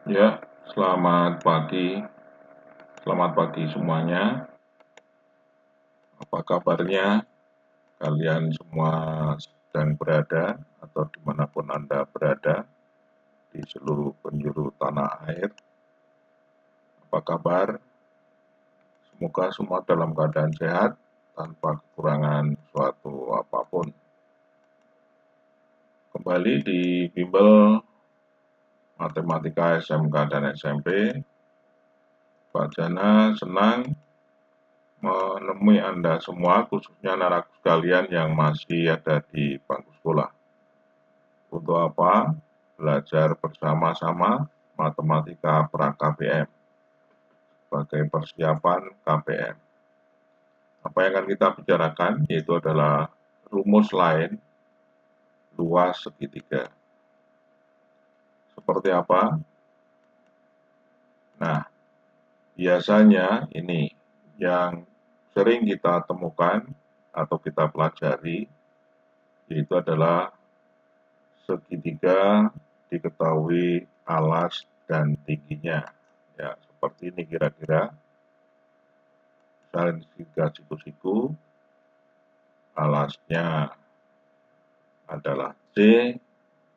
Ya, selamat pagi. Selamat pagi semuanya. Apa kabarnya? Kalian semua sedang berada atau dimanapun Anda berada di seluruh penjuru tanah air. Apa kabar? Semoga semua dalam keadaan sehat tanpa kekurangan suatu apapun. Kembali di bimbel Matematika SMK dan SMP, Pak Jana senang menemui Anda semua, khususnya narasumber sekalian yang masih ada di bangku sekolah. Untuk apa? Belajar bersama-sama matematika pra-KPM sebagai persiapan KPM. Apa yang akan kita bicarakan yaitu adalah rumus lain luas segitiga. Seperti apa? Nah, biasanya ini yang sering kita temukan atau kita pelajari yaitu adalah segitiga diketahui alas dan tingginya. Ya, seperti ini kira-kira. Misalnya segitiga siku-siku, alasnya adalah C,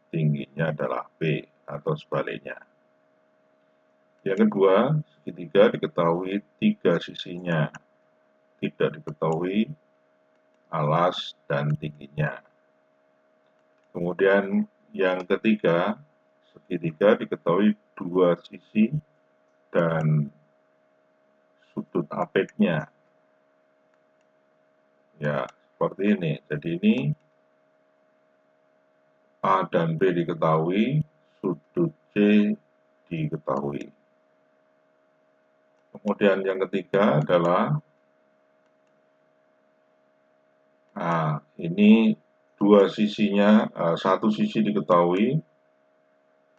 tingginya adalah B, atau sebaliknya. Yang kedua, segitiga diketahui tiga sisinya, tidak diketahui alas dan tingginya. Kemudian yang ketiga, segitiga diketahui dua sisi dan sudut apeknya. Ya, seperti ini. Jadi ini A dan B diketahui, sudut C diketahui. Kemudian yang ketiga adalah ini dua sisinya, satu sisi diketahui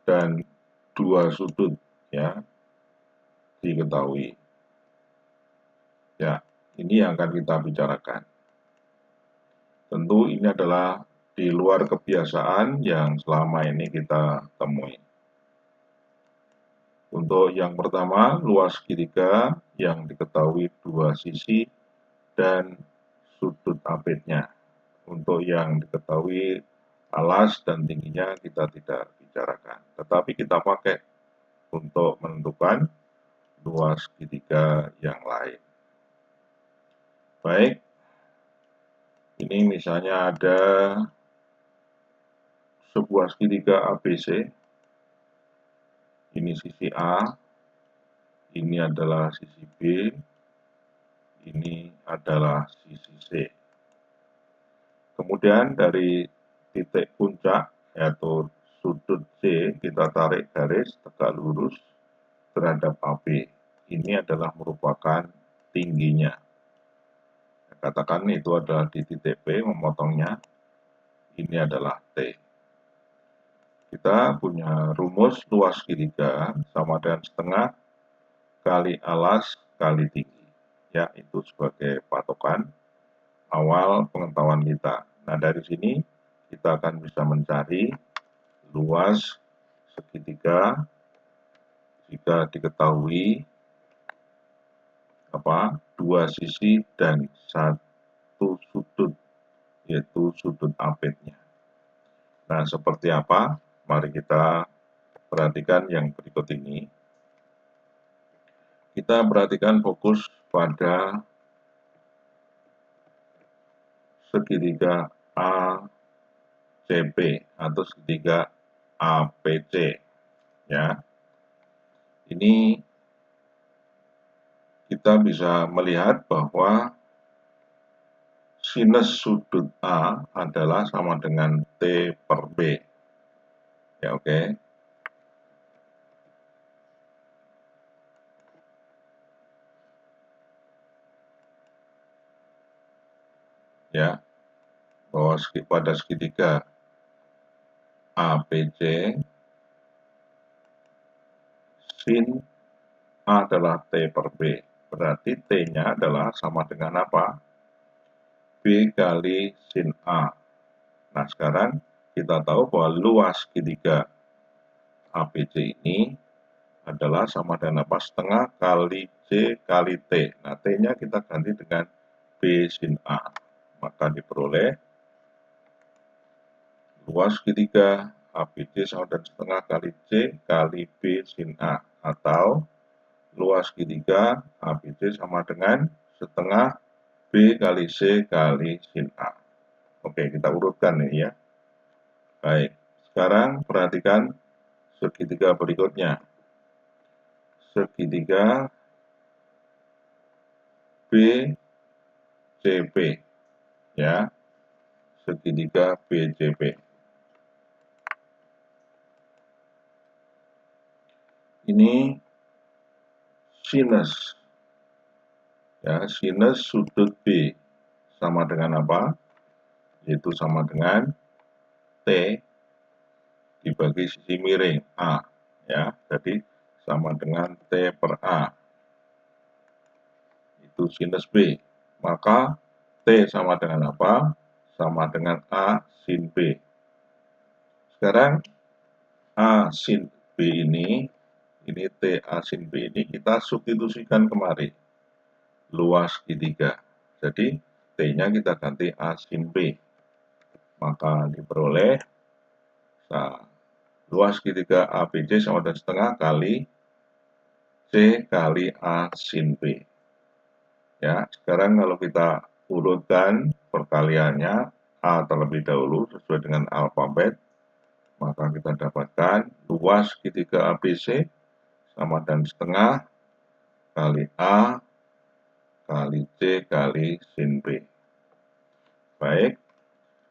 dan dua sudut ya diketahui. Ya, ini yang akan kita bicarakan. Tentu ini adalah di luar kebiasaan yang selama ini kita temui. Untuk yang pertama, luas segitiga yang diketahui dua sisi dan sudut apetnya. Untuk yang diketahui alas dan tingginya kita tidak bicarakan, tetapi kita pakai untuk menentukan luas segitiga yang lain. Baik, ini misalnya ada sebuah segitiga ABC. Ini sisi A, ini adalah sisi B, ini adalah sisi C. Kemudian dari titik puncak yaitu sudut C kita tarik garis tegak lurus terhadap AB. Ini adalah merupakan tingginya. Katakan itu adalah di titik P memotongnya. Ini adalah T. Kita punya rumus luas segitiga sama dengan setengah kali alas kali tinggi. Ya, itu sebagai patokan awal pengetahuan kita. Nah, dari sini kita akan bisa mencari luas segitiga jika diketahui dua sisi dan satu sudut, yaitu sudut apetnya. Nah, seperti apa? Mari kita perhatikan yang berikut ini. Kita perhatikan fokus pada segitiga ACP atau segitiga APC. Ya, ini kita bisa melihat bahwa sinus sudut A adalah sama dengan T per B. Ya, oke. Ya, bahwa pada segitiga ABC, sin A adalah T per B. Berarti T-nya adalah sama dengan apa? B kali sin A. Nah, sekarang kita tahu bahwa luas segitiga ABC ini adalah sama dengan apa? Setengah kali C kali T. Nah, T-nya kita ganti dengan B sin A. Maka diperoleh luas segitiga ABC sama dengan setengah kali C kali B sin A. Atau luas segitiga ABC sama dengan setengah B kali C kali sin A. Oke, kita urutkan nih ya. Baik, sekarang perhatikan segitiga berikutnya. Segitiga BCP ya, segitiga BCP. Ini sinus ya, sinus sudut B sama dengan apa? Yaitu sama dengan T dibagi sisi miring A ya. Jadi sama dengan T per A. Itu sinus B. Maka T sama dengan apa? Sama dengan A sin B. Sekarang A sin B ini T A sin B ini kita substitusikan kemari. Luas segitiga. Jadi T-nya kita ganti A sin B. Maka diperoleh luas segitiga ABC sama dengan setengah kali C kali A sin B. Ya, sekarang kalau kita urutkan perkaliannya A terlebih dahulu sesuai dengan alfabet, maka kita dapatkan luas segitiga ABC sama dengan setengah kali A kali C kali sin B. Baik,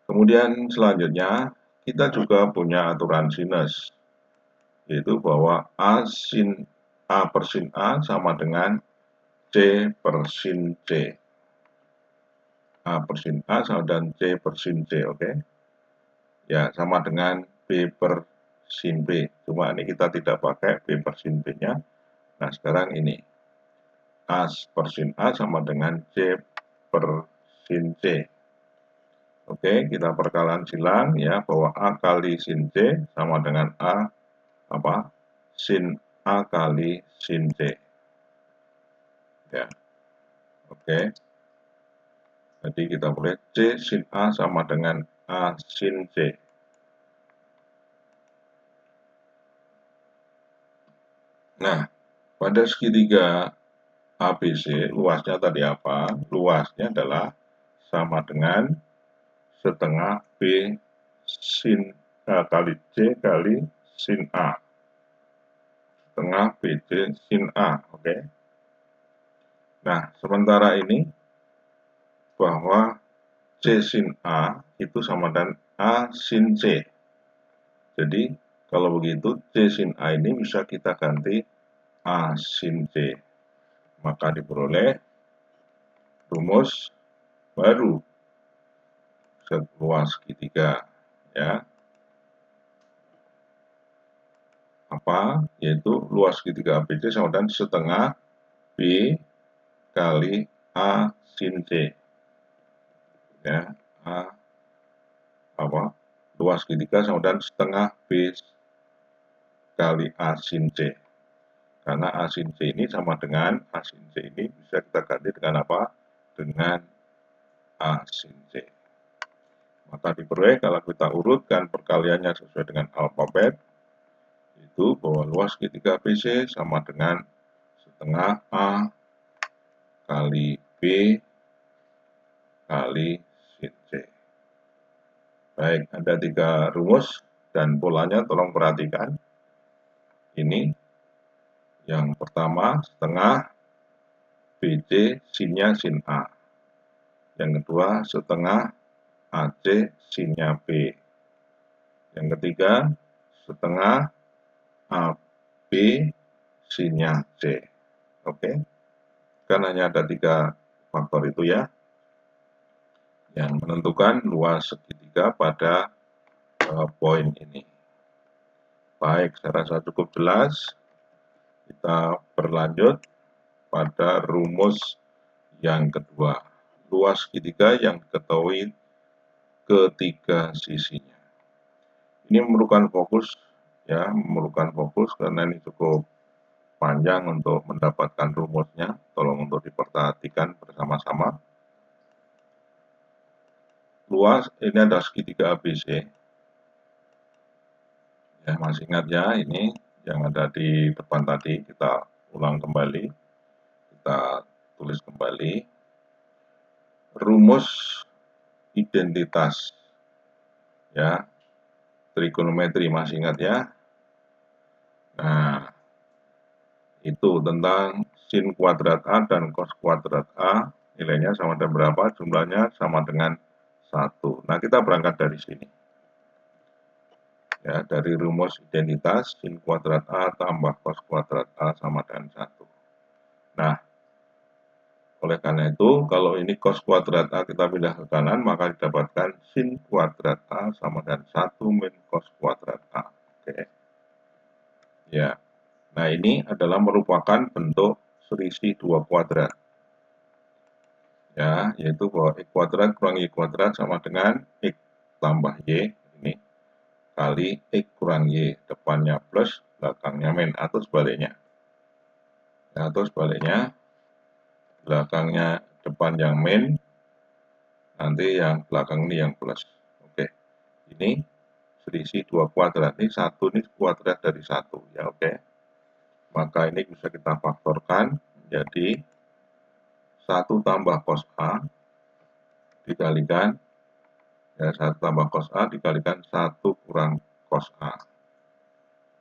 kemudian selanjutnya kita juga punya aturan sinus, yaitu bahwa A per sin A sama dengan C per sin C. A per sin A sama dengan C per sin C, oke? Ya, sama dengan B per sin B. Cuma ini kita tidak pakai B per sin B-nya. Nah, sekarang ini. A per sin A sama dengan C per sin C. Oke, kita perkalian silang ya, bahwa A kali sin C sama dengan A apa? Sin A kali sin C. Ya. Oke. Jadi kita boleh C sin A sama dengan A sin C. Nah, pada segitiga ABC, luasnya tadi apa? Luasnya adalah sama dengan setengah B sin A kali C kali sin A. Setengah BC sin A, oke? Nah, sementara ini bahwa C sin A itu sama dengan A sin C. Jadi, kalau begitu C sin A ini bisa kita ganti A sin C. Maka diperoleh rumus baru luas segitiga ya. Apa? Yaitu luas segitiga ABC sama dengan setengah B kali A sin C. Ya, luas segitiga sama dengan setengah B kali A sin C. Karena A sin C ini sama dengan A sin C ini bisa kita ganti dengan apa? Dengan A sin C. Maka diperoleh kalau kita urutkan perkaliannya sesuai dengan alfabet, itu bahwa luas segitiga ABC sama dengan setengah A kali B kali sin C. Baik, ada 3 rumus dan polanya tolong perhatikan. Ini yang pertama setengah BC sinnya sin A. Yang kedua setengah AC sinnya B. Yang ketiga setengah AB sinnya C. Oke, kan hanya ada 3 faktor itu ya yang menentukan luas segitiga pada poin ini. Baik, saya rasa cukup jelas. Kita berlanjut pada rumus yang kedua. Luas segitiga yang diketahui ketiga sisinya. Ini memerlukan fokus ya, memerlukan fokus karena ini cukup panjang untuk mendapatkan rumusnya, tolong untuk diperhatikan bersama-sama. Luas ini ada segitiga ABC. Ya, masih ingat ya, ini yang ada di depan tadi, kita ulang kembali, kita tulis kembali. Rumus identitas, ya, trigonometri, masih ingat ya. Nah, itu tentang sin kuadrat A dan cos kuadrat A, nilainya sama dengan berapa, jumlahnya sama dengan 1. Nah, kita berangkat dari sini. Ya, dari rumus identitas, sin kuadrat A tambah cos kuadrat A sama dengan 1. Nah, oleh karena itu, kalau ini cos kuadrat A kita pindah ke kanan, maka didapatkan sin kuadrat A sama dengan 1 min cos kuadrat A. Oke. Ya. Nah, ini adalah merupakan bentuk selisih dua kuadrat. Ya, yaitu bahwa X kuadrat kurang Y kuadrat sama dengan X tambah Y, ini, kali X kurang Y, depannya plus, belakangnya min, atau sebaliknya. Ya, atau sebaliknya, belakangnya depan yang min, nanti yang belakang ini yang plus. Oke, ini selisih dua kuadrat, ini satu, ini kuadrat dari satu, ya oke. Maka ini bisa kita faktorkan menjadi 1 tambah cos A dikalikan, ya 1 tambah cos A dikalikan 1 kurang cos A.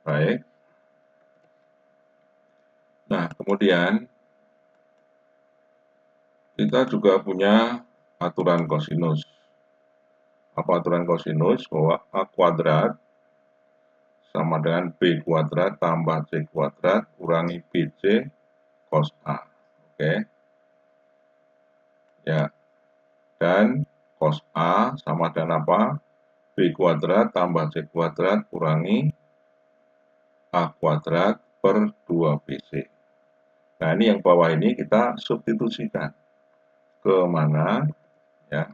Baik. Nah, kemudian kita juga punya aturan kosinus. Apa aturan kosinus? Bahwa A kuadrat sama dengan B kuadrat tambah C kuadrat kurangi BC cos A. Oke. Ya. Dan cos A sama dengan apa? B kuadrat tambah C kuadrat kurangi A kuadrat per 2BC. Nah, ini yang bawah ini kita substitusikan ke mana, ya,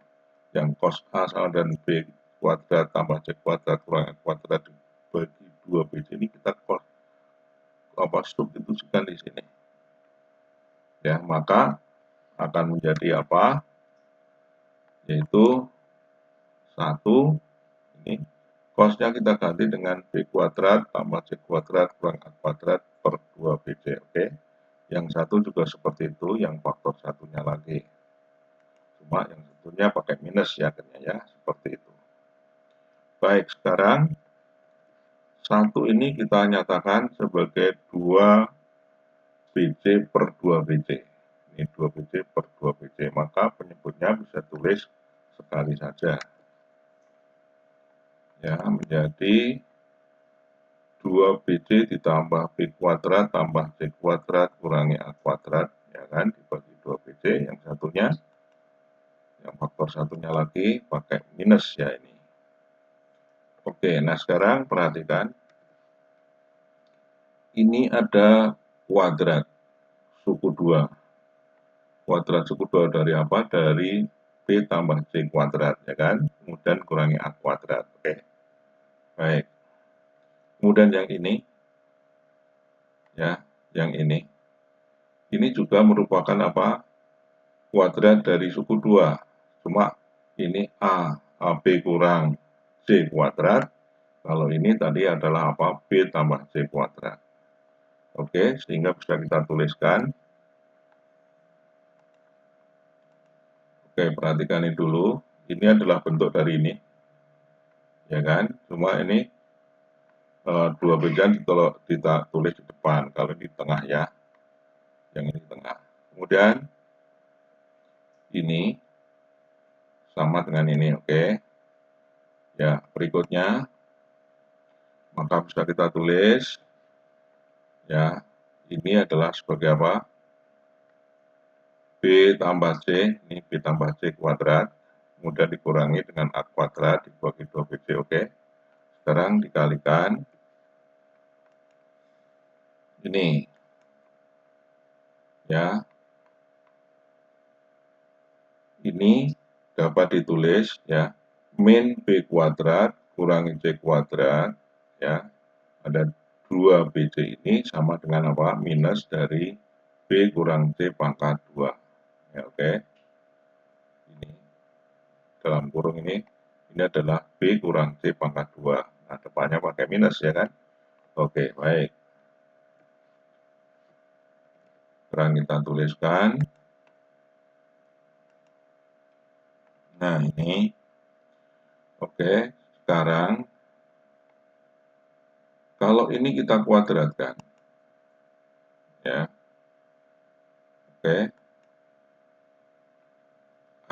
yang cos A sama dengan B kuadrat tambah C kuadrat kurang A kuadrat dibagi 2BC ini kita substitusikan di sini. Ya, maka akan menjadi apa? Yaitu 1, ini cosnya kita ganti dengan B kuadrat tambah C kuadrat kurang A kuadrat per 2BC. Oke. Yang satu juga seperti itu, yang faktor satunya lagi. Cuma yang satunya pakai minus ya, akhirnya ya, seperti itu. Baik, sekarang satu ini kita nyatakan sebagai 2BC per 2BC. Ini 2BC per 2BC, maka penyebutnya bisa tulis sekali saja. Ya, menjadi 2BC ditambah B kuadrat tambah C kuadrat kurangi A kuadrat, ya kan, dibagi 2BC, yang satunya, yang faktor satunya lagi pakai minus ya ini. Oke, nah sekarang perhatikan, ini ada kuadrat suku 2. Kuadrat suku 2 dari apa? Dari B tambah C kuadrat, ya kan, kemudian kurangi A kuadrat. Oke, baik. Kemudian yang ini, ya, yang ini juga merupakan apa? Kuadrat dari suku 2. Cuma ini AB kurang C kuadrat. Kalau ini tadi adalah apa? B tambah C kuadrat. Oke, sehingga bisa kita tuliskan. Oke, perhatikan ini dulu. Ini adalah bentuk dari ini. Ya kan? Cuma ini dua bejaan kita tulis di depan, kalau di tengah ya, yang ini di tengah. Kemudian ini sama dengan ini, oke. Ya, berikutnya maka bisa kita tulis, ya, ini adalah sebagai apa? B tambah C, ini B tambah C kuadrat, kemudian dikurangi dengan A kuadrat dibagi 2BC, oke. Sekarang dikalikan ini, ya, ini dapat ditulis, ya, min B kuadrat kurangi C kuadrat, ya, ada 2BC ini sama dengan apa? Minus dari B kurang C pangkat 2. Ya, oke. Ini dalam kurung ini adalah B kurang C pangkat 2. Nah, depannya pakai minus ya kan? Oke, baik. Sekarang kita tuliskan. Nah, ini. Oke, sekarang kalau ini kita kuadratkan. Ya. Oke.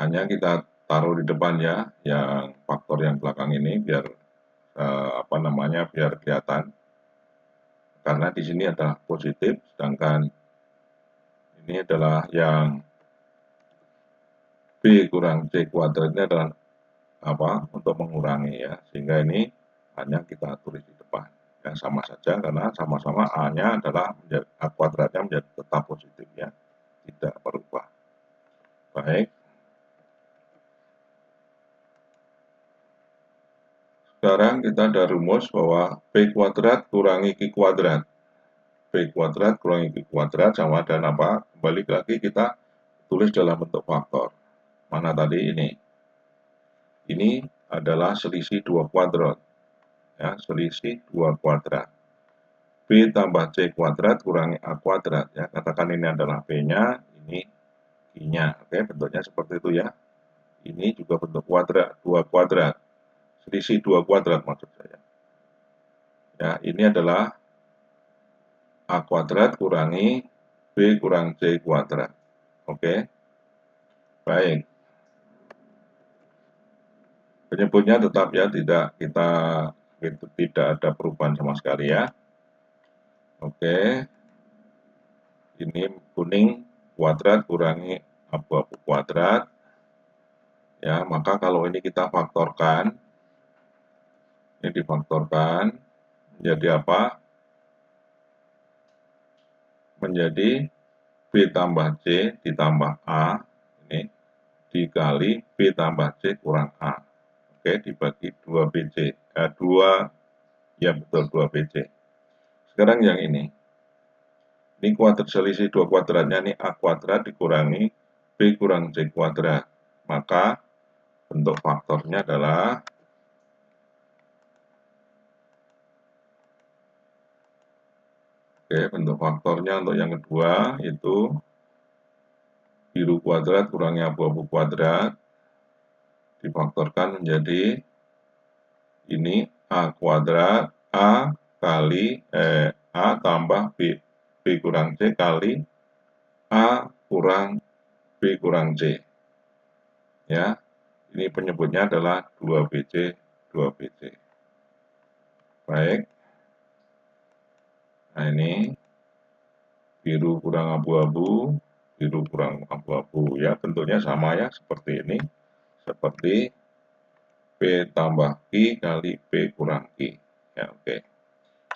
Hanya kita taruh di depan ya, yang faktor yang belakang ini biar biar kelihatan. Karena di sini adalah positif, sedangkan ini adalah yang B kurang C kuadratnya adalah apa? Untuk mengurangi ya, sehingga ini hanya kita tulis di depan. Ya, sama saja karena sama-sama A-nya adalah A kuadratnya menjadi tetap positif ya, tidak berubah. Baik. Sekarang kita ada rumus bahwa B kuadrat kurangi Q kuadrat. B kuadrat kurangi Q kuadrat sama dengan apa? Kembali lagi kita tulis dalam bentuk faktor. Mana tadi ini? Ini adalah selisih 2 kuadrat. Ya, selisih 2 kuadrat. B tambah C kuadrat kurangi A kuadrat. Ya, katakan ini adalah B-nya, ini I-nya. Oke, bentuknya seperti itu ya. Ini juga bentuk kuadrat, 2 kuadrat. Selisih 2 kuadrat maksud saya. Ya, ini adalah A kuadrat kurangi B kurang C kuadrat. Oke. Baik. Penyebutnya tetap ya, tidak ada perubahan sama sekali ya. Oke. Ini kuning kuadrat kurangi abu-abu kuadrat. Ya, maka kalau ini kita faktorkan, ini difaktorkan menjadi apa? Menjadi B tambah C ditambah A, ini dikali B tambah C kurang A. Oke, dibagi 2BC. 2, ya betul 2BC. Sekarang yang ini kuadrat selisih 2 kuadratnya, ini A kuadrat dikurangi B kurang C kuadrat. Maka bentuk faktornya adalah bentuk faktornya untuk yang kedua itu biru kuadrat kurangi abu-abu kuadrat difaktorkan menjadi ini A kuadrat A kali A tambah B kurang C kali A kurang B kurang C. Ya, ini penyebutnya adalah 2BC, 2BC. Baik. Nah, ini biru kurang abu-abu, biru kurang abu-abu ya, bentuknya sama ya, seperti ini. Seperti P tambah Q kali P kurang Q. Ya, oke.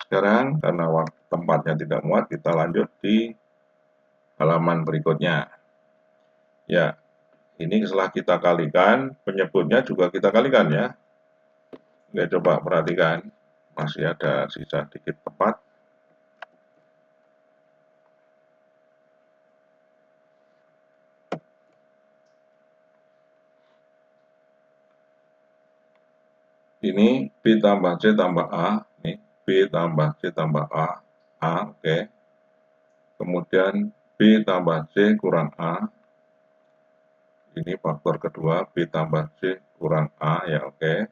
Sekarang karena tempatnya tidak muat, kita lanjut di halaman berikutnya. Ya, ini setelah kita kalikan, penyebutnya juga kita kalikan ya. Oke, coba perhatikan, masih ada sisa dikit tepat. Ini B tambah C tambah A, ini B tambah C tambah A, oke. Kemudian B tambah C kurang A, ini faktor kedua, B tambah C kurang A, ya oke.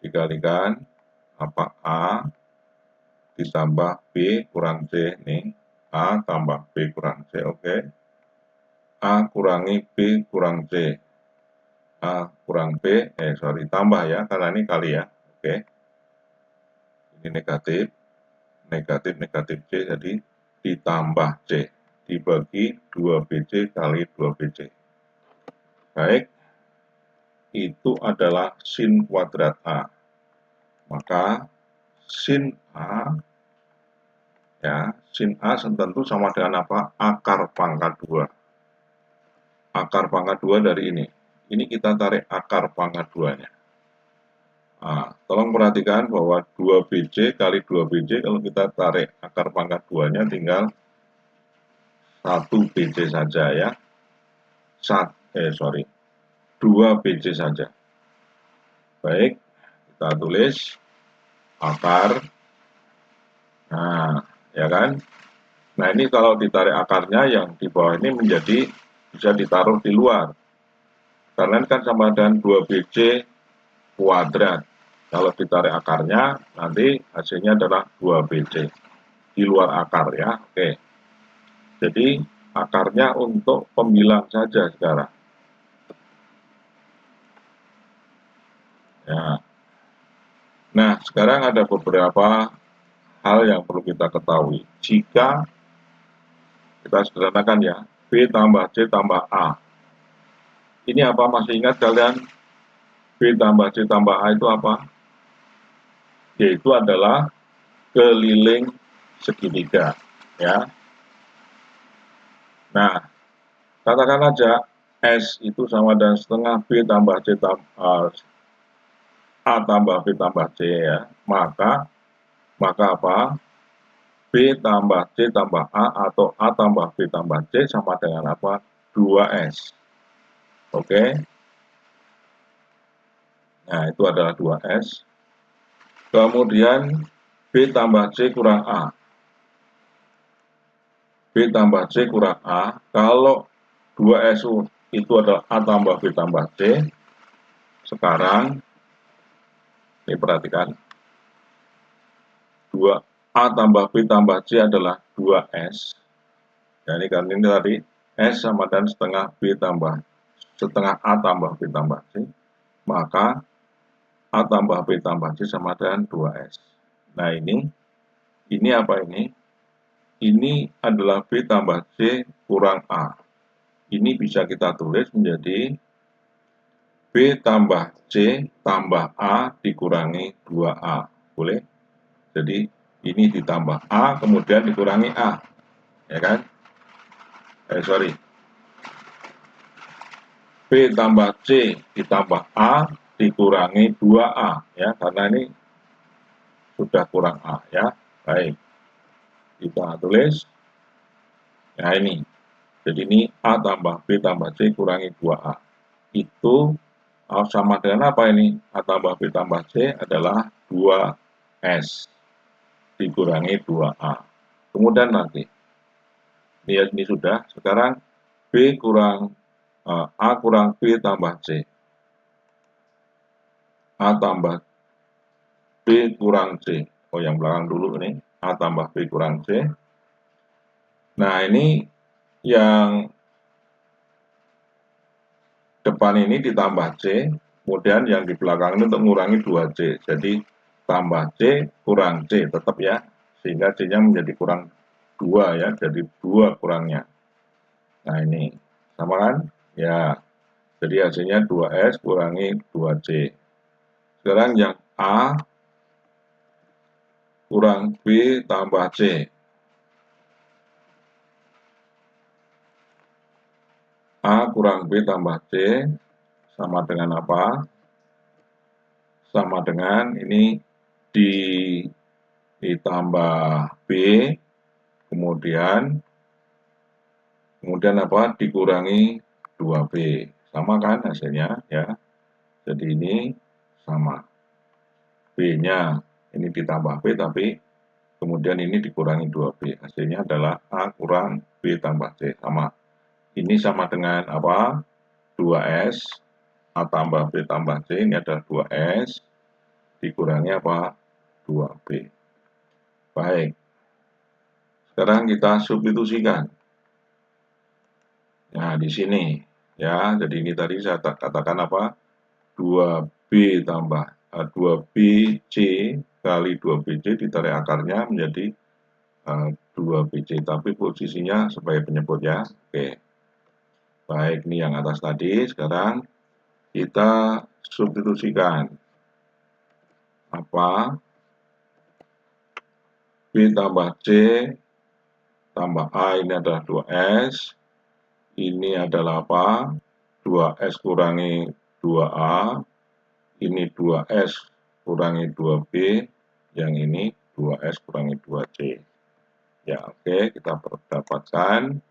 Dikalikan, apa A ditambah B kurang C, nih, A tambah B kurang C, oke. A kurangi B kurang C, A kurang B, tambah ya, karena ini kali ya, oke. Ini negatif, negatif C, jadi ditambah C, dibagi 2BC kali 2BC. Baik, itu adalah sin kuadrat A. Maka sin A, ya, sin A tentu sama dengan apa? Akar pangkat 2. Akar pangkat 2 dari ini. Ini kita tarik akar pangkat 2-nya. Nah, tolong perhatikan bahwa 2BC kali 2BC kalau kita tarik akar pangkat 2-nya tinggal 1BC saja ya. 2BC saja. Baik, kita tulis akar. Nah, ya kan? Nah, ini kalau ditarik akarnya yang di bawah ini menjadi bisa ditaruh di luar. Karena ini kan sama dengan 2BC kuadrat. Kalau ditarik akarnya, nanti hasilnya adalah 2BC. Di luar akar ya, oke. Jadi, akarnya untuk pembilang saja sekarang. Ya. Nah, sekarang ada beberapa hal yang perlu kita ketahui. Jika kita sederhanakan ya, B tambah C tambah A. Ini apa? Masih ingat kalian? B tambah C tambah A itu apa? Yaitu adalah keliling segitiga. Ya. Nah, katakan aja S itu sama dengan setengah B tambah C tambah A tambah B tambah C ya. Maka apa? B tambah C tambah A atau A tambah B tambah C sama dengan apa? 2S. Oke. Nah, itu adalah 2S. Kemudian B tambah C kurang A. B tambah C kurang A. Kalau 2S itu adalah A tambah B tambah C. Sekarang, ini perhatikan. 2A tambah B tambah C adalah 2S. Ya, ini kan ini tadi S sama dan setengah B tambah setengah A tambah B tambah C. Maka A tambah B tambah C sama dengan 2S. Nah, ini apa ini? Ini adalah B tambah C kurang A. Ini bisa kita tulis menjadi B tambah C tambah A dikurangi 2A. Boleh? Jadi, ini ditambah A, kemudian dikurangi A. Ya kan? Sorry. B tambah C ditambah A dikurangi 2A. Ya, karena ini sudah kurang A. Ya, baik. Kita tulis. Nah, ini. Jadi, ini A tambah B tambah C kurangi 2A. Itu sama dengan apa ini? A tambah B tambah C adalah 2S dikurangi 2A. Kemudian nanti, ini sudah. Sekarang B kurang A kurang B tambah C. A tambah B kurang C. Oh, yang belakang dulu ini. A tambah B kurang C. Nah, ini yang depan ini ditambah C, kemudian yang di belakang ini untuk mengurangi 2C. Jadi, tambah C kurang C, tetap ya. Sehingga C-nya menjadi kurang 2 ya, jadi 2 kurangnya. Nah, ini. Sama kan? Ya, jadi hasilnya 2S kurangi 2C. Sekarang yang A kurang B tambah C. A kurang B tambah C sama dengan apa? Sama dengan ini ditambah B, kemudian apa? Dikurangi 2B. Sama kan hasilnya ya. Jadi ini sama. B-nya ini ditambah B tapi kemudian ini dikurangi 2B. Hasilnya adalah A kurang B tambah C. Sama. Ini sama dengan apa? 2S. A tambah B tambah C ini adalah 2S. Dikurangi apa? 2B. Baik. Sekarang kita substitusikan. Nah, di sini ya. Jadi ini tadi saya katakan apa? 2B tambah 2BC kali 2BC ditarik akarnya menjadi 2BC, tapi posisinya sebagai penyebut ya. Oke. Baik, ini yang atas tadi. Sekarang kita substitusikan. Apa? B tambah C tambah A ini adalah 2S. Ini adalah apa? 2S kurangi 2A. Ini 2S kurangi 2B, yang ini 2S kurangi 2C. Ya, oke, kita dapatkan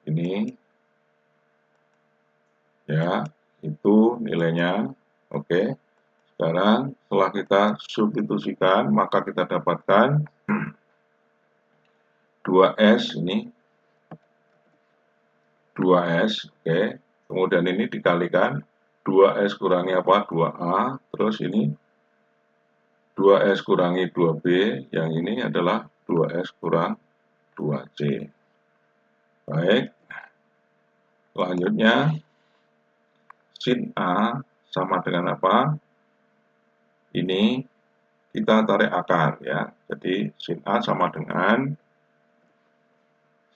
ini ya, itu nilainya. Oke. Sekarang setelah kita substitusikan, maka kita dapatkan 2S ini 2S, oke. Kemudian ini dikalikan 2S kurangi apa? 2A, terus ini 2S kurangi 2B, yang ini adalah 2S kurang 2C. Baik, selanjutnya sin A sama dengan apa? Ini kita tarik akar ya. Jadi sin A sama dengan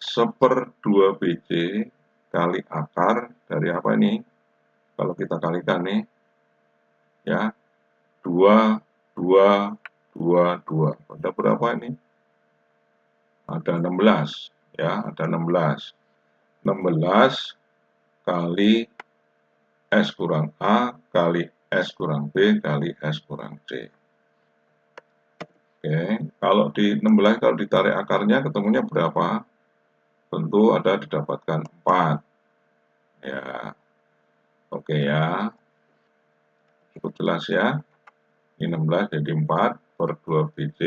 1/2 BC kali akar dari apa ini? Kalau kita kalikan nih, ya, 2, 2, 2, 2. Ada berapa ini? Ada 16, ya, ada 16. 16 kali S kurang A kali S kurang B kali S kurang C. Oke, kalau di 16, kalau ditarik akarnya ketemunya berapa? Tentu ada didapatkan 4. Ya, oke ya. Cukup jelas ya. Ini 16 jadi 4/2 BC.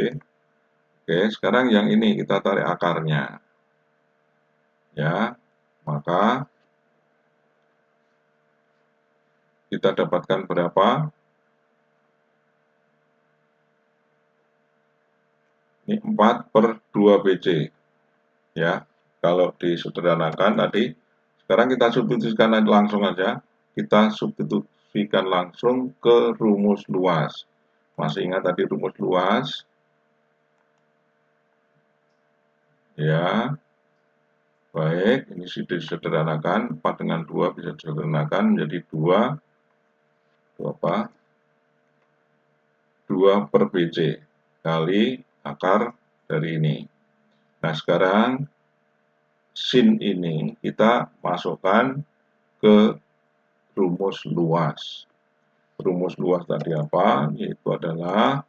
Oke, sekarang yang ini kita tarik akarnya. Ya, maka kita dapatkan berapa? Ini 4/2 BC. Ya, kalau disederhanakan tadi, sekarang kita substitusikan langsung aja. Kita substitusikan langsung ke rumus luas. Masih ingat tadi rumus luas? Ya, baik, ini sudah disederhanakan. 4 dengan 2 bisa disederhanakan menjadi 2 apa? 2/BC kali akar dari ini. Nah, sekarang sin ini kita masukkan ke rumus luas. Rumus luas tadi apa? Yaitu adalah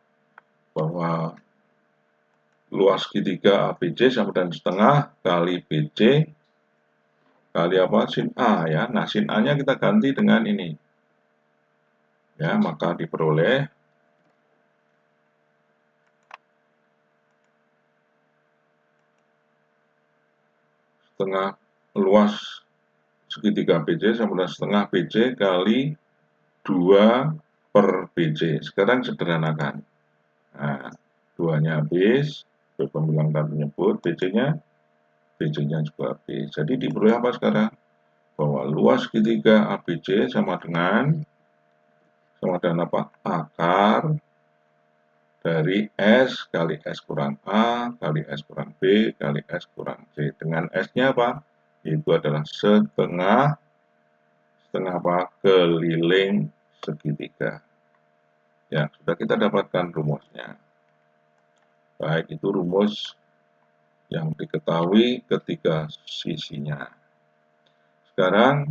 bahwa luas segitiga ABC sama dengan setengah kali BC kali apa? Sin A ya. Nah, sin A-nya kita ganti dengan ini. Ya, maka diperoleh setengah luas segitiga BC sama dengan setengah BC kali 2/BC. Sekarang sederhanakan. Nah, 2-nya habis, pembilang dan menyebut, BC-nya juga habis. Jadi diperoleh apa sekarang? Bahwa luas segitiga ABC sama dengan apa? Akar dari S kali S kurang A kali S kurang B kali S kurang C. Dengan S-nya apa? Itu adalah setengah apa? Keliling segitiga. Ya, sudah kita dapatkan rumusnya. Baik, itu rumus yang diketahui ketiga sisinya. Sekarang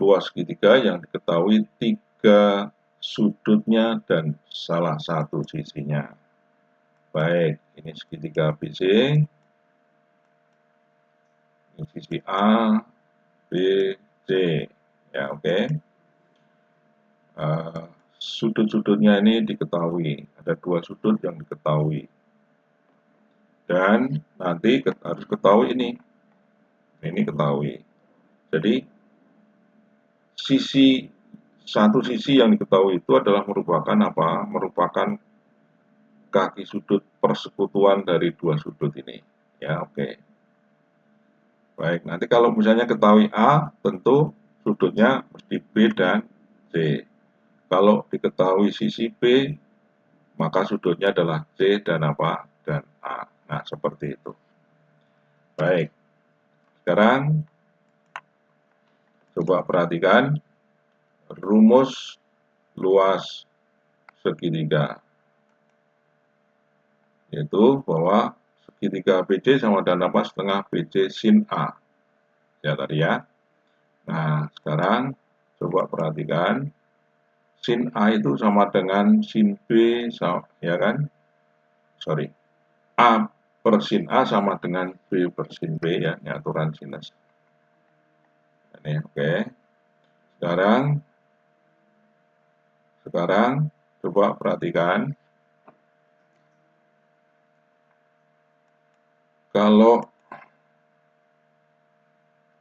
luas segitiga yang diketahui 3 sudutnya dan salah satu sisinya. Baik, ini segitiga ABC, ini sisi A, B, C. Ya, oke. Sudut-sudutnya ini diketahui, ada 2 sudut yang diketahui. Dan nanti harus ketahui ini ketahui. Jadi satu sisi yang diketahui itu adalah merupakan apa? Merupakan kaki sudut persekutuan dari 2 sudut ini. Ya, oke. Baik, nanti kalau misalnya ketahui A, tentu sudutnya mesti B dan C. Kalau diketahui sisi B, maka sudutnya adalah C dan apa? Dan A. Nah, seperti itu. Baik. Sekarang coba perhatikan rumus luas segitiga. Yaitu bahwa segitiga BC sama dengan apa? Setengah BC sin A. Ya tadi ya. Nah, sekarang coba perhatikan sin A itu sama dengan sin B, ya kan? Sorry, A per sin A sama dengan B per sin B ya, ini aturan sinus. Ini oke. Sekarang coba perhatikan. Kalau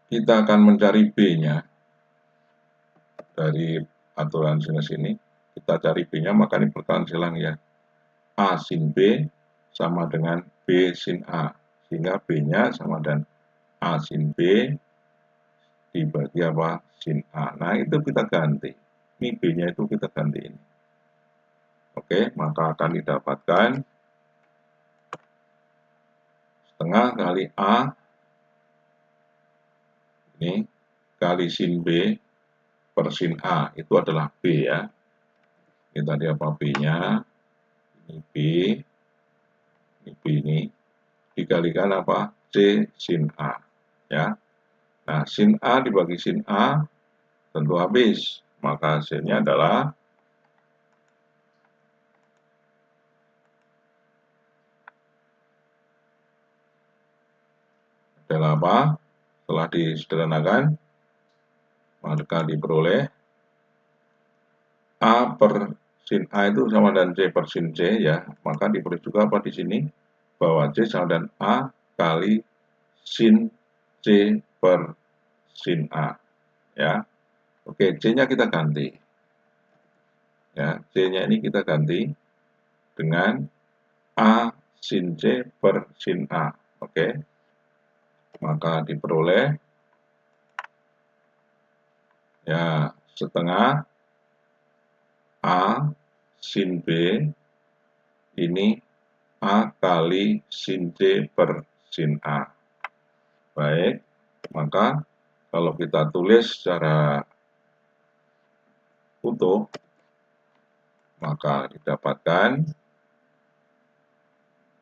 kita akan mencari B-nya dari aturan sinus ini, kita cari B-nya, maka ini perkalian silang ya. A sin B sama dengan B sin A. Sehingga B-nya sama dengan A sin B dibagi apa? Sin A. Nah, itu kita ganti. Ini B-nya itu kita ganti ini. Oke, maka akan didapatkan setengah kali A ini kali sin B per sin A. Itu adalah B ya. Ini tadi apa B-nya? Ini B. Ini B ini. Dikalikan apa? C sin A. Ya. Nah, sin A dibagi sin A tentu habis. Maka hasilnya adalah apa? Setelah disederhanakan, maka diperoleh A per sin A itu sama dengan C per sin C ya. Maka diperoleh juga apa di sini? Bahwa C sama dengan A kali sin C per sin A. Ya. Oke, C-nya kita ganti. Ya, C-nya ini kita ganti dengan A sin C per sin A. Oke. Maka diperoleh ya setengah A sin B ini A kali sin C per sin A. Baik, maka kalau kita tulis secara utuh, maka didapatkan,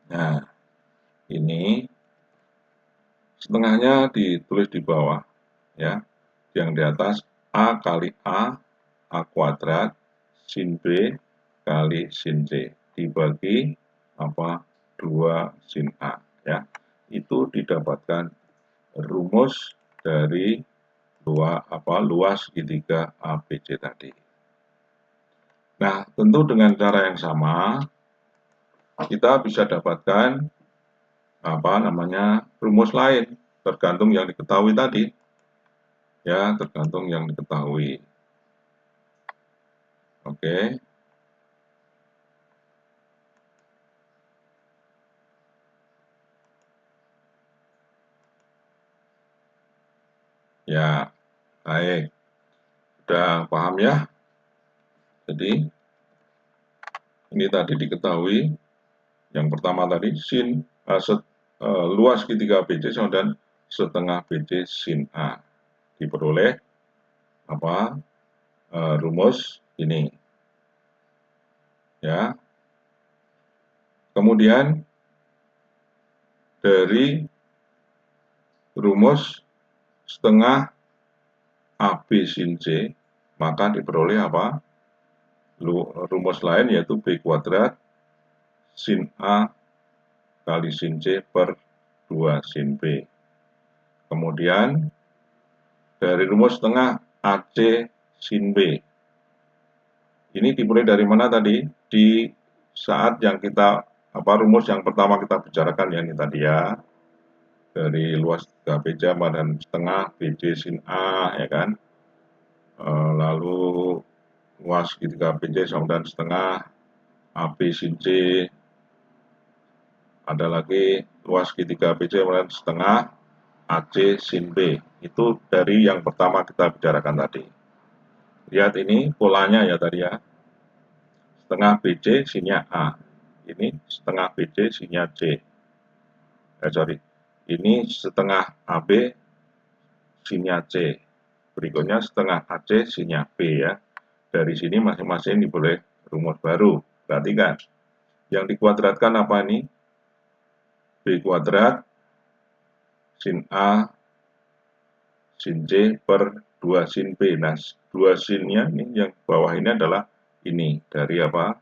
nah ini setengahnya ditulis di bawah, ya, yang di atas A kali A kuadrat sin B kali sin C dibagi apa 2 sin A ya. Itu didapatkan rumus dari luas segitiga ABC tadi. Nah, tentu dengan cara yang sama kita bisa dapatkan rumus lain tergantung yang diketahui tadi. Ya, tergantung yang diketahui. Oke. Ya, baik. Sudah paham ya? Jadi, ini tadi diketahui. Yang pertama tadi, luas segitiga BC sama dengan setengah BC sin A. Diperoleh rumus ini. Ya. Kemudian dari rumus setengah AB sin C, maka diperoleh apa? Rumus lain yaitu B kuadrat sin A kali sin C per 2 sin B. Kemudian dari rumus setengah AC sin B. Ini diperoleh dari mana tadi? Di saat yang kita rumus yang pertama kita bicarakan ya ini tadi ya. Dari luas 3 BC dan setengah BC sin A ya kan. Lalu luas segitiga BC sama dan setengah AB sin C. Ada lagi luas segitiga BC dan setengah AC sin B. Itu dari yang pertama kita bicarakan tadi. Lihat ini polanya ya tadi ya. Setengah BC sinnya A. Ini setengah BC sinnya C. Ini setengah AB sinnya C. Berikutnya setengah AC sinnya B ya. Dari sini masing-masing diboleh rumus baru. Perhatikan. Yang dikuadratkan apa ini? B kuadrat sin A sin C per 2 sin B. Nah, 2 sinnya ini yang bawah ini adalah ini dari apa?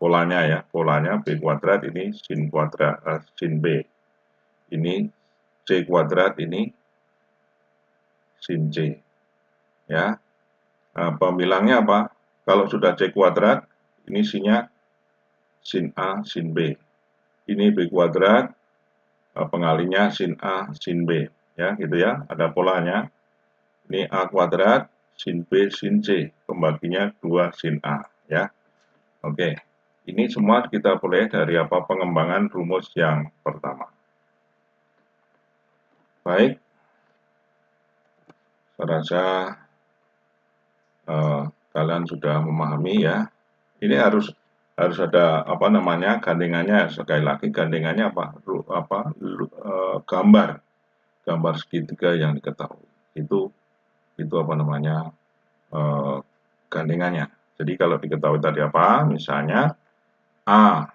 Polanya ya, polanya B kuadrat ini sin kuadrat sin B. Ini C kuadrat, ini sin C. Ya. Pembilangnya apa? Kalau sudah C kuadrat, ini sinnya sin A, sin B. Ini B kuadrat, pengalinya sin A, sin B. Ya, gitu ya. Ada polanya. Ini A kuadrat, sin B, sin C. Pembaginya 2 sin A. Ya. Oke. Ini semua kita boleh dari apa? Pengembangan rumus yang pertama. Baik. Saya rasa kalian sudah memahami ya. Ini harus ada apa namanya gandengannya, sekali lagi gandengannya gambar segitiga yang diketahui itu apa namanya gandengannya. Jadi kalau diketahui tadi apa, misalnya A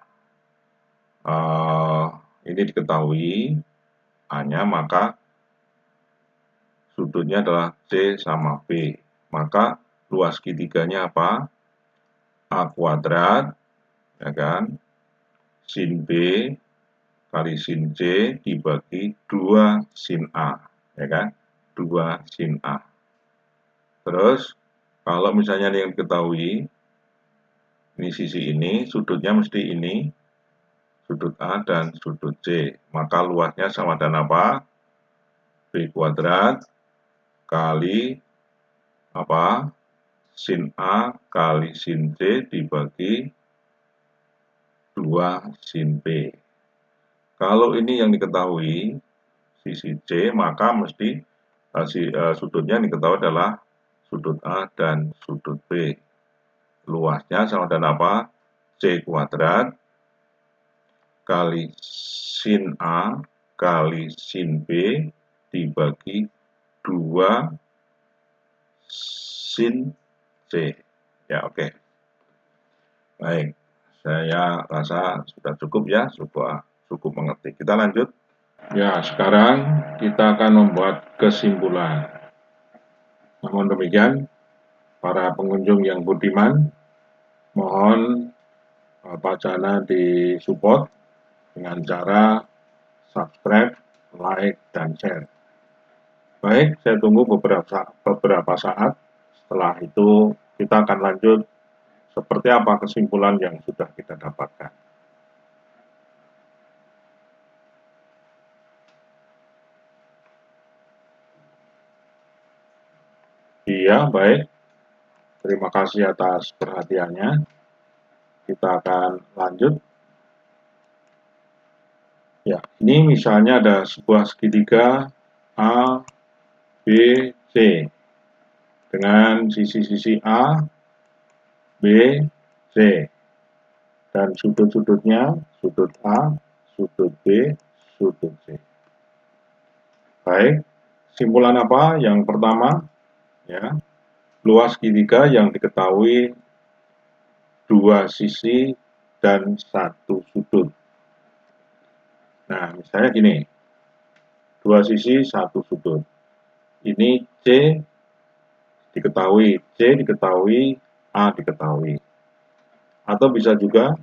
ini diketahui A-nya, maka sudutnya adalah C sama B, maka luas segitiganya apa? A kuadrat, ya kan, sin B kali sin C dibagi 2 sin A, ya kan, 2 sin A. Terus, kalau misalnya yang diketahui, ini sisi ini, sudutnya mesti ini, sudut A dan sudut C, maka luasnya sama dengan apa? B kuadrat kali apa? Sin A kali sin C dibagi 2 sin B. Kalau ini yang diketahui, sisi C, maka mesti sudutnya yang diketahui adalah sudut A dan sudut B. Luasnya sama dengan apa? C kuadrat kali sin A kali sin B dibagi 2 sin C. Ya, oke. Baik, saya rasa sudah cukup ya, cukup mengerti. Kita lanjut. Ya, sekarang kita akan membuat kesimpulan. Namun demikian, para pengunjung yang budiman, mohon Pak Jana disupport dengan cara subscribe, like, dan share. Baik, saya tunggu beberapa saat. Setelah itu kita akan lanjut seperti apa kesimpulan yang sudah kita dapatkan. Iya, baik. Terima kasih atas perhatiannya. Kita akan lanjut. Ya, ini misalnya ada sebuah segitiga A, B, C dengan sisi-sisi A, B, C, dan sudut-sudutnya sudut A, sudut B, sudut C. Baik, kesimpulan apa? Yang pertama, ya, luas segitiga yang diketahui 2 sisi dan 1 sudut. Nah, misalnya gini, 2 sisi, 1 sudut. Ini C diketahui, A diketahui. Atau bisa juga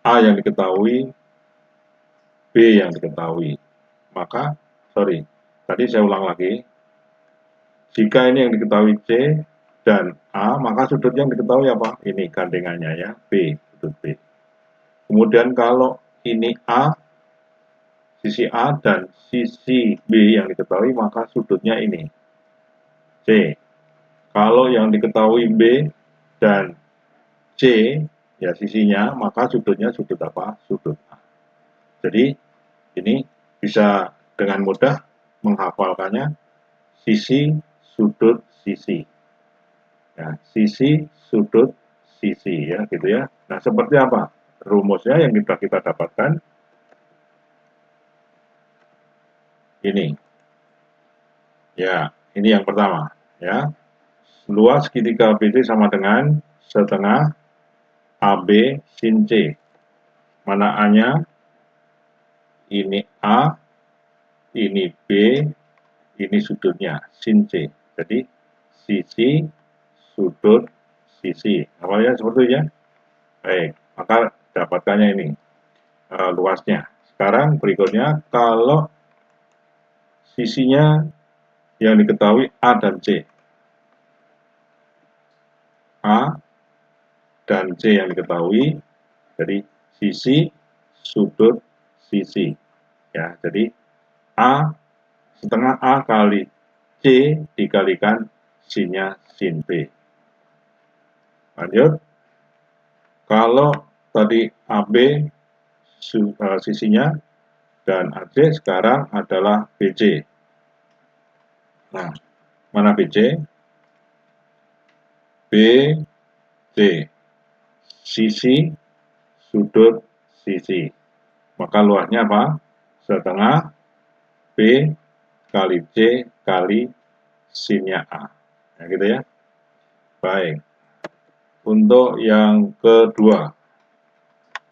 A yang diketahui, B yang diketahui. Maka, tadi saya ulang lagi. Jika ini yang diketahui C dan A, maka sudutnya yang diketahui apa? Ini gandengannya ya, B, sudut B. Kemudian kalau ini A, sisi A dan sisi B yang diketahui, maka sudutnya ini, C. Kalau yang diketahui B dan C, ya sisinya, maka sudutnya sudut apa? Sudut A. Jadi, ini bisa dengan mudah menghafalkannya, sisi, sudut, sisi. Ya, sisi, sudut, sisi, ya, gitu ya. Nah, seperti apa? Rumusnya yang kita dapatkan, ini. Ya, ini yang pertama, ya. Luas segitiga ABC sama dengan setengah AB sin C. Mana A-nya? Ini A, ini B, ini sudutnya, sin C. Jadi, sisi, sudut, sisi. Apa ya seperti itu ya? Baik, maka dapatkannya ini luasnya. Sekarang berikutnya kalau sisinya yang diketahui A dan C. A dan C yang diketahui, jadi sisi, sudut, sisi. Ya, jadi A setengah A kali C dikalikan sinnya sin B. Lanjut, kalau tadi AB sisinya dan AC sekarang adalah BC. Nah, mana BC? BC, sisi, sudut, sisi. Maka luasnya apa? Setengah B kali C kali sinnya A. Ya, gitu ya. Baik. Untuk yang kedua,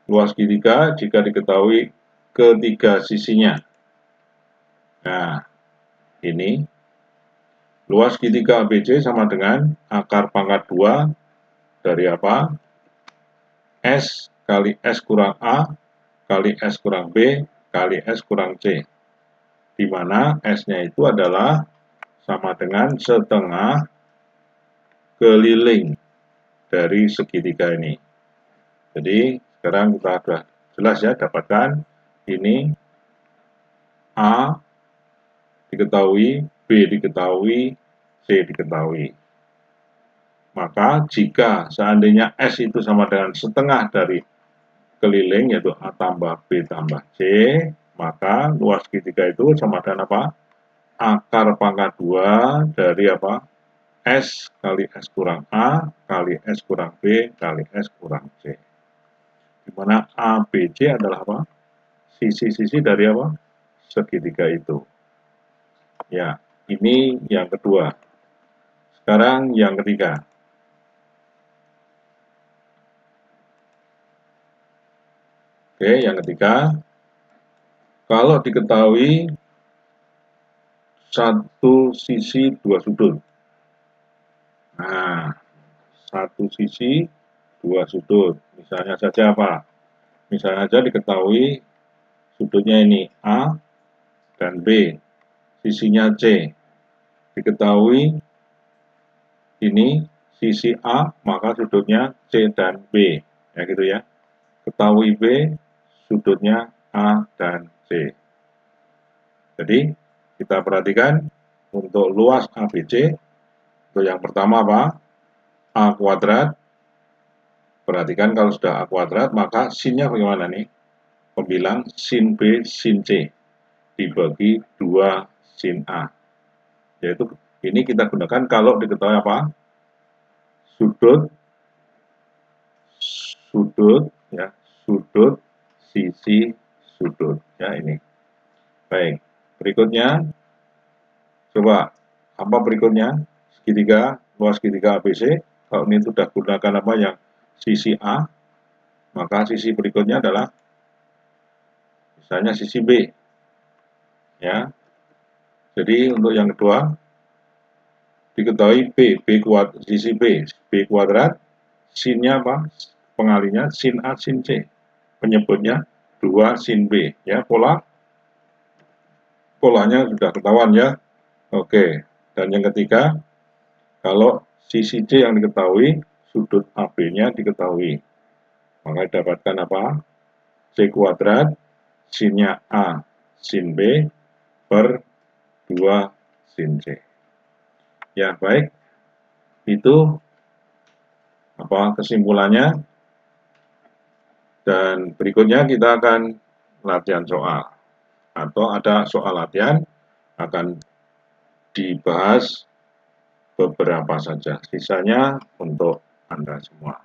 luas segitiga jika diketahui ketiga sisinya. Nah, ini luas segitiga ABC sama dengan akar pangkat 2 dari apa? S kali S kurang A kali S kurang B kali S kurang C. Di mana S-nya itu adalah sama dengan setengah keliling dari segitiga ini. Jadi sekarang kita sudah jelas ya, dapatkan ini A diketahui, B diketahui, C diketahui. Maka jika seandainya S itu sama dengan setengah dari keliling, yaitu A tambah B tambah C, maka luas segitiga itu sama dengan apa? Akar pangkat 2 dari apa? S kali S kurang A kali S kurang B kali S kurang C. Di mana ABC adalah apa? Sisi-sisi dari apa? Segitiga itu. Ya, ini yang kedua. Sekarang yang ketiga. Oke, yang ketiga. Kalau diketahui satu sisi dua sudut. Nah, satu sisi dua sudut. Misalnya saja apa? Misalnya saja diketahui sudutnya ini A dan B, sisinya C. Diketahui ini sisi A, maka sudutnya C dan B. Ya gitu ya. Ketahui B, sudutnya A dan C. Jadi, kita perhatikan untuk luas ABC, untuk yang pertama apa? A kuadrat. Perhatikan kalau sudah A kuadrat, maka sinnya bagaimana nih? Pembilang sin B, sin C dibagi 2 sin A. Yaitu ini kita gunakan kalau diketahui apa? Sudut, ya, sudut, sisi, sudut. Ya, ini. Baik, berikutnya, coba, apa berikutnya? Segitiga, luas segitiga ABC. Kalau ini sudah gunakan apa yang sisi A, maka sisi berikutnya adalah misalnya sisi B. Ya, jadi untuk yang kedua, diketahui sisi B kuadrat, sinnya apa? Pengalinya sin A sin C. Penyebutnya 2 sin B. Ya, polanya sudah ketahuan ya. Oke, dan yang ketiga, kalau sisi C yang diketahui, sudut AB-nya diketahui. Maka dapatkan apa? C kuadrat, sinnya A sin B per 2 sin C. Ya, baik. Itu apa kesimpulannya. Dan berikutnya kita akan latihan soal. Atau ada soal latihan akan dibahas beberapa saja. Sisanya untuk Anda semua.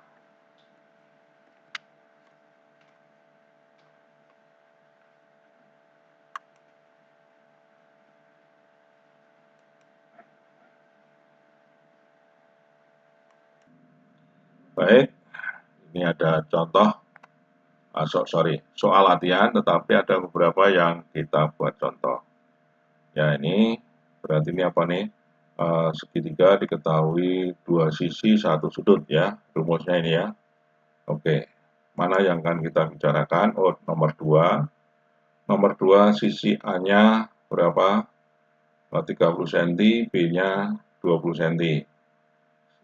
Baik, ini ada contoh, soal latihan, tetapi ada beberapa yang kita buat contoh. Ya, ini berarti ini apa nih? segitiga diketahui dua sisi satu sudut ya, rumusnya ini ya. Oke, mana yang akan kita bicarakan? Oh, nomor 2. Nomor 2 sisi A-nya berapa? 30 cm, B-nya 20 cm.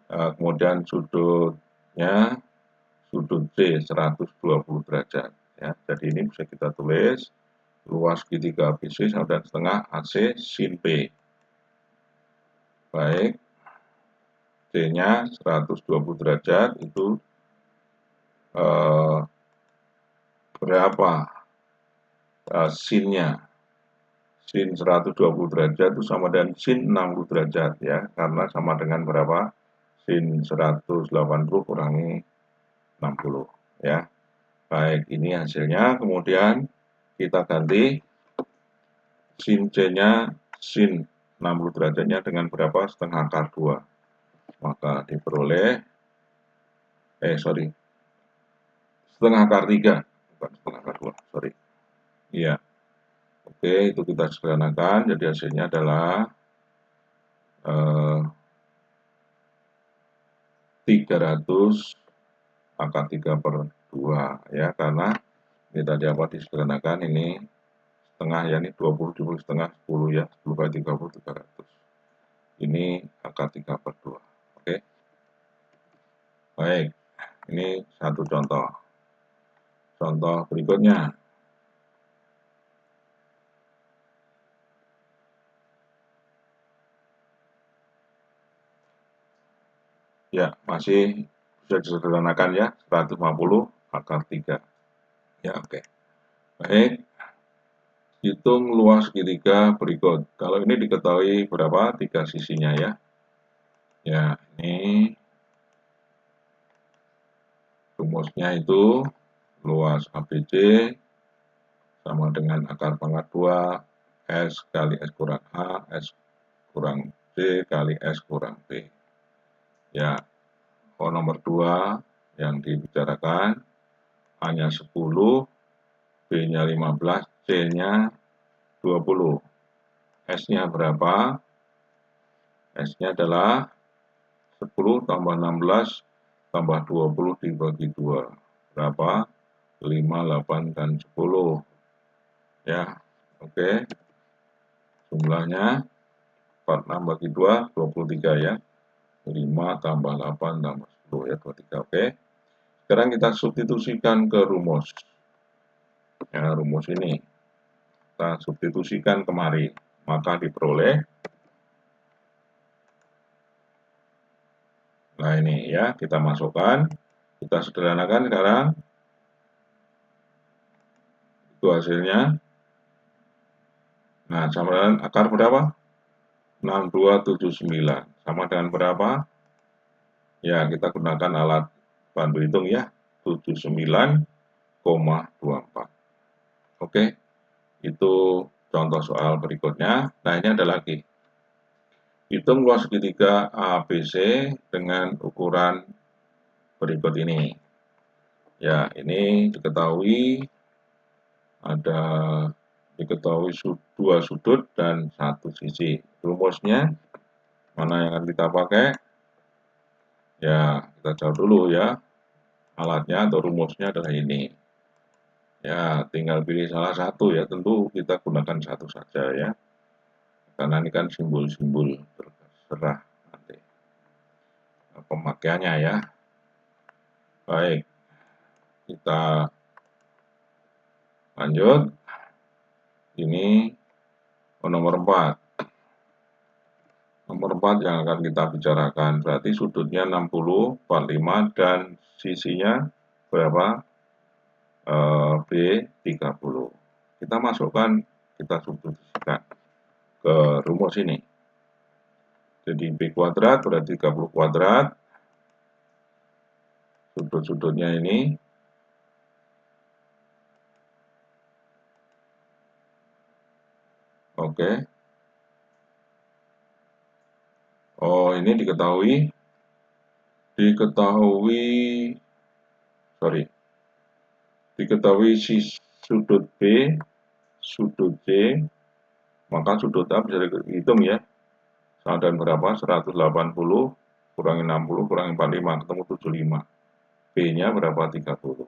Kemudian sudutnya sudut C 120 derajat ya. Jadi ini bisa kita tulis luas segitiga ABC sama dan setengah AC sin B. Baik, C-nya 120 derajat itu berapa sin-nya? Sin 120 derajat itu sama dengan sin 60 derajat ya, karena sama dengan berapa? Sin 180 kurangi 60 ya. Baik, ini hasilnya. Kemudian kita ganti sin C-nya sin 60 derajatnya dengan berapa? Setengah akar 2. Maka diperoleh setengah akar 3, bukan setengah akar 2, sorry. Iya. Oke, itu kita sederhanakan. Jadi hasilnya adalah 300 akar 3 per 2 ya, karena ini tadi apa disederhanakan ini setengah ya, ini 20 setengah 10 ya, 10 kali 30 300. Ini akar 3 per 2. Oke. Baik, ini satu contoh. Contoh berikutnya. Ya, masih bisa disederhanakan ya, 150 akar 3. Ya, oke. Baik, hitung luas segitiga berikut. Kalau ini diketahui berapa? 3 sisinya ya. Ya, ini rumusnya itu luas ABC sama dengan akar pangkat 2 S kali S kurang A, S kurang C kali S kurang B. Ya, nomor 2 yang dibicarakan A-nya 10, B-nya 15, C-nya 20. S-nya berapa? S-nya adalah 10 tambah 16 tambah 20 dibagi 2. Berapa? 5, 8, dan 10. Ya, oke. Jumlahnya 46 bagi 2, 23 ya. 5 tambah 8 tambah 10 ya, 23. Oke. Sekarang kita substitusikan ke rumus. Ya, rumus ini. Kita substitusikan kemari. Maka diperoleh. Nah, ini ya, kita masukkan. Kita sederhanakan sekarang. Itu hasilnya. Nah, sama dengan akar berapa? 6279. Sama dengan berapa? Ya, kita gunakan alat bantu hitung ya. 79,24. Oke, itu contoh soal berikutnya. Nah, ini ada lagi. Hitung luas segitiga ABC dengan ukuran berikut ini. Ya, ini diketahui dua sudut dan satu sisi. Rumusnya mana yang akan kita pakai? Ya, kita jawab dulu ya. Alatnya atau rumusnya adalah ini. Ya, tinggal pilih salah satu ya. Tentu kita gunakan satu saja ya. Karena ini kan simbol-simbol terserah nanti pemakaiannya ya. Baik, kita lanjut. Ini nomor 4. Nomor 4 yang akan kita bicarakan. Berarti sudutnya 60, 45, dan sisinya berapa? B 30. Kita masukkan, kita substitusikan ke rumus ini. Jadi B kuadrat berarti 30 kuadrat. Sudut-sudutnya ini. Oke. Oh, ini diketahui sudut B, sudut C, maka sudut A bisa dihitung ya. Dan berapa? 180 kurangi 60 kurangi 45 ketemu 75. B-nya berapa? 30.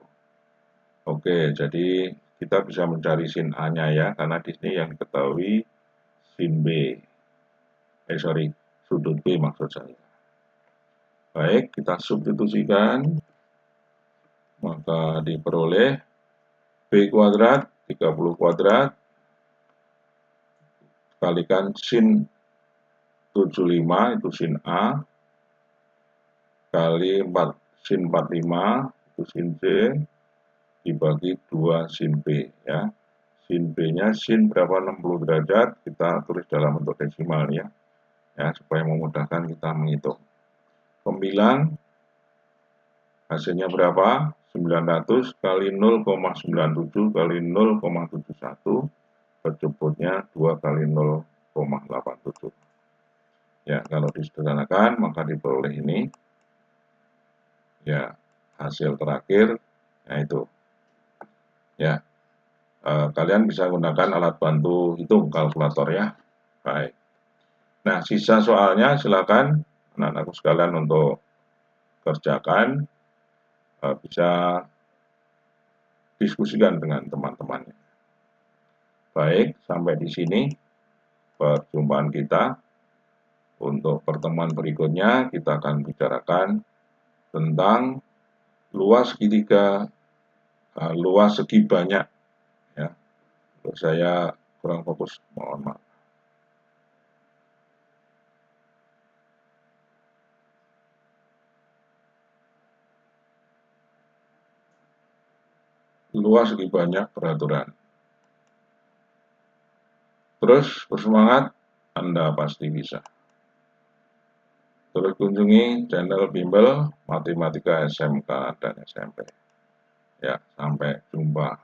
Oke, jadi kita bisa mencari sin A-nya ya, karena di sini yang diketahui sin B. Sudut B maksud saya. Baik, kita substitusikan, maka diperoleh B kuadrat, 30 kuadrat, kalikan sin 75, itu sin A, kali 4, sin 45, itu sin C, dibagi 2 sin B, ya. Sin B-nya sin berapa? 60 derajat, kita tulis dalam bentuk desimal ya, supaya memudahkan kita menghitung. Pembilang, hasilnya berapa? 900 kali 0,97 kali 0,71, berjemputnya 2 kali 0,87. Ya, kalau disederhanakan maka diperoleh ini. Ya, hasil terakhir, yaitu ya, kalian bisa gunakan alat bantu hitung kalkulator ya. Baik. Nah, sisa soalnya silakan anak-anakku sekalian untuk kerjakan, bisa diskusikan dengan teman-temannya. Baik, sampai di sini perjumpaan kita. Untuk pertemuan berikutnya kita akan bicarakan tentang luas segitiga, luas segi banyak. Ya, saya kurang fokus, mohon maaf. Luas segi banyak peraturan. Terus bersemangat, Anda pasti bisa. Terus kunjungi channel Bimbel Matematika SMK dan SMP. Ya, sampai jumpa.